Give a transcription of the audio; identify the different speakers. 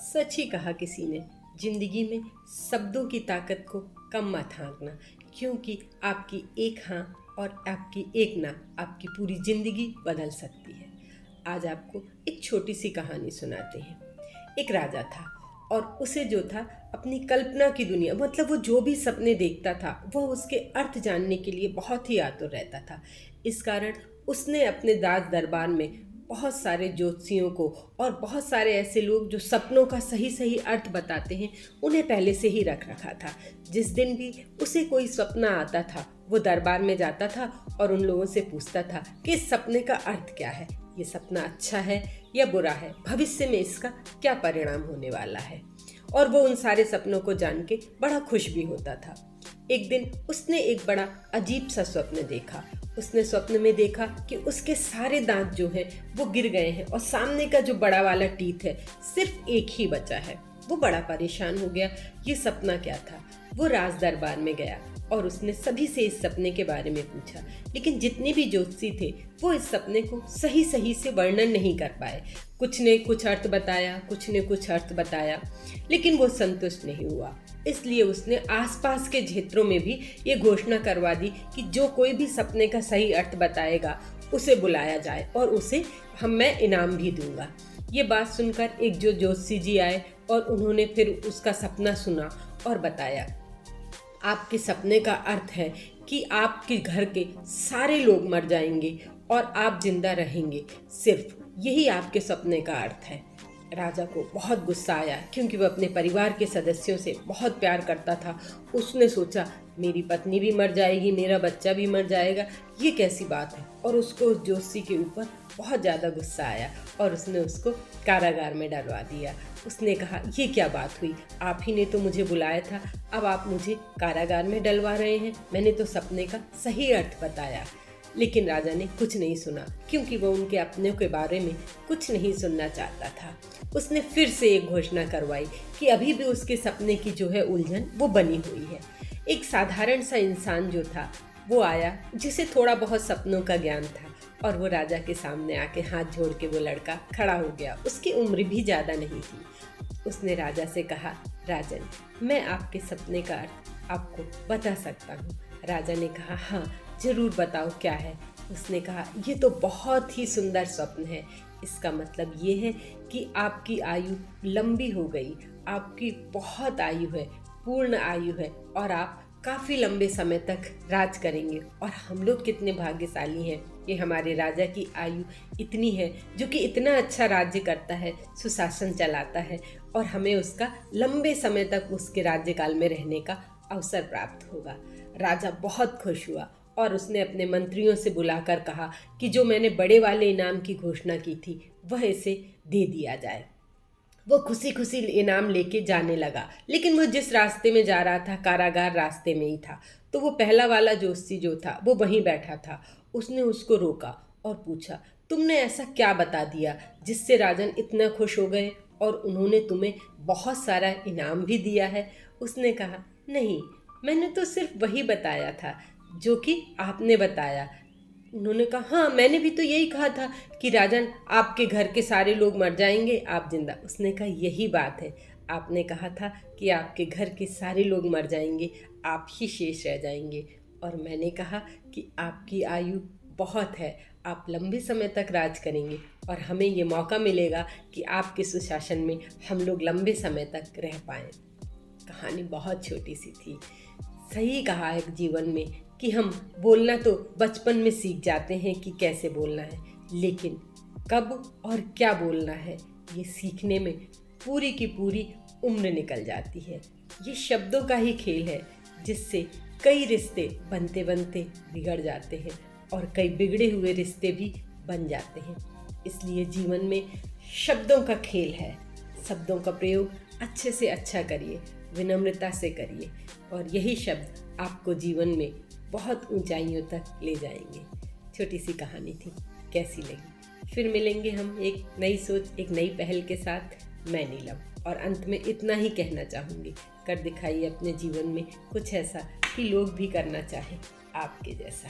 Speaker 1: सच ही कहा किसी ने, जिंदगी में शब्दों की ताकत को कम मत आंकना, क्योंकि आपकी एक हाँ और आपकी एक ना आपकी पूरी जिंदगी बदल सकती है। आज आपको एक छोटी सी कहानी सुनाते हैं। एक राजा था और उसे जो था अपनी कल्पना की दुनिया, मतलब वो जो भी सपने देखता था वह उसके अर्थ जानने के लिए बहुत ही आतुर रहता था। इस कारण उसने अपने दास दरबार में बहुत सारे ज्योतिषियों को और बहुत सारे ऐसे लोग जो सपनों का सही सही अर्थ बताते हैं, उन्हें पहले से ही रख रखा था। जिस दिन भी उसे कोई सपना आता था वो दरबार में जाता था और उन लोगों से पूछता था कि इस सपने का अर्थ क्या है, ये सपना अच्छा है या बुरा है, भविष्य में इसका क्या परिणाम होने वाला है। और वो उन सारे सपनों को जान के बड़ा खुश भी होता था। एक दिन उसने एक बड़ा अजीब सा स्वप्न देखा। उसने स्वप्न में देखा कि उसके सारे दांत जो हैं वो गिर गए हैं और सामने का जो बड़ा वाला टीथ है सिर्फ एक ही बचा है। वो बड़ा परेशान हो गया, ये सपना क्या था। वो राज दरबार में गया और उसने सभी से इस सपने के बारे में पूछा, लेकिन जितने भी ज्योतिषी थे वो इस सपने को सही सही से वर्णन नहीं कर पाए। कुछ ने कुछ अर्थ बताया, कुछ ने कुछ अर्थ बताया, लेकिन वो संतुष्ट नहीं हुआ। इसलिए उसने आसपास के क्षेत्रों में भी ये घोषणा करवा दी कि जो कोई भी सपने का सही अर्थ बताएगा उसे बुलाया जाए और उसे मैं इनाम भी दूंगा। ये बात सुनकर एक जो ज्योतिषी जी आए और उन्होंने फिर उसका सपना सुना और बताया, आपके सपने का अर्थ है कि आपके घर के सारे लोग मर जाएंगे और आप जिंदा रहेंगे, सिर्फ यही आपके सपने का अर्थ है। राजा को बहुत गुस्सा आया, क्योंकि वह अपने परिवार के सदस्यों से बहुत प्यार करता था। उसने सोचा मेरी पत्नी भी मर जाएगी, मेरा बच्चा भी मर जाएगा, ये कैसी बात है। और उसको उस ज्योतिषी के ऊपर बहुत ज़्यादा गुस्सा आया और उसने उसको कारागार में डलवा दिया। उसने कहा, ये क्या बात हुई, आप ही ने तो मुझे बुलाया था, अब आप मुझे कारागार में डलवा रहे हैं, मैंने तो सपने का सही अर्थ बताया। लेकिन राजा ने कुछ नहीं सुना, क्योंकि वो उनके अपने के बारे में कुछ नहीं सुनना चाहता था। उसने फिर से एक घोषणा करवाई कि अभी भी उसके सपने की जो है उलझन वो बनी हुई है। एक साधारण सा इंसान जो था वो आया, जिसे थोड़ा बहुत सपनों का ज्ञान था, और वो राजा के सामने आके हाथ जोड़ के वो लड़का खड़ा हो गया। उसकी उम्र भी ज़्यादा नहीं थी। उसने राजा से कहा, राजन, मैं आपके सपने का अर्थ आपको बता सकता हूँ। राजा ने कहा, हाँ जरूर बताओ, क्या है। उसने कहा, ये तो बहुत ही सुंदर स्वप्न है, इसका मतलब ये है कि आपकी आयु लंबी हो गई, आपकी बहुत आयु है, पूर्ण आयु है, और आप काफ़ी लंबे समय तक राज करेंगे। और हम लोग कितने भाग्यशाली हैं कि हमारे राजा की आयु इतनी है, जो कि इतना अच्छा राज्य करता है, सुशासन चलाता है, और हमें उसका लंबे समय तक उसके राज्यकाल में रहने का अवसर प्राप्त होगा। राजा बहुत खुश हुआ और उसने अपने मंत्रियों से बुलाकर कहा कि जो मैंने बड़े वाले इनाम की घोषणा की थी वह इसे दे दिया जाए। वो खुशी खुशी इनाम लेके जाने लगा, लेकिन वो जिस रास्ते में जा रहा था, कारागार रास्ते में ही था, तो वो पहला वाला ज्योतिषी जो था वो वहीं बैठा था। उसने उसको रोका और पूछा, तुमने ऐसा क्या बता दिया जिससे राजन इतना खुश हो गए और उन्होंने तुम्हें बहुत सारा इनाम भी दिया है। उसने कहा, नहीं, मैंने तो सिर्फ वही बताया था जो कि आपने बताया। उन्होंने कहा, हाँ मैंने भी तो यही कहा था कि राजन आपके घर के सारे लोग मर जाएंगे, आप जिंदा। उसने कहा, यही बात है, आपने कहा था कि आपके घर के सारे लोग मर जाएंगे, आप ही शेष रह जाएंगे, और मैंने कहा कि आपकी आयु बहुत है, आप लंबे समय तक राज करेंगे और हमें ये मौका मिलेगा कि आपके सुशासन में हम लोग लंबे समय तक रह पाएँ। कहानी बहुत छोटी सी थी। सही कहा है जीवन में कि हम बोलना तो बचपन में सीख जाते हैं कि कैसे बोलना है, लेकिन कब और क्या बोलना है ये सीखने में पूरी की पूरी उम्र निकल जाती है। ये शब्दों का ही खेल है, जिससे कई रिश्ते बनते बनते बिगड़ जाते हैं और कई बिगड़े हुए रिश्ते भी बन जाते हैं। इसलिए जीवन में शब्दों का खेल है। शब्दों का प्रयोग अच्छे से अच्छा करिए, विनम्रता से करिए, और यही शब्द आपको जीवन में बहुत ऊंचाइयों तक ले जाएंगे। छोटी सी कहानी थी, कैसी लगी? फिर मिलेंगे हम एक नई सोच, एक नई पहल के साथ। मैं नीलम, और अंत में इतना ही कहना चाहूँगी, कर दिखाइए अपने जीवन में कुछ ऐसा कि लोग भी करना चाहें आपके जैसा।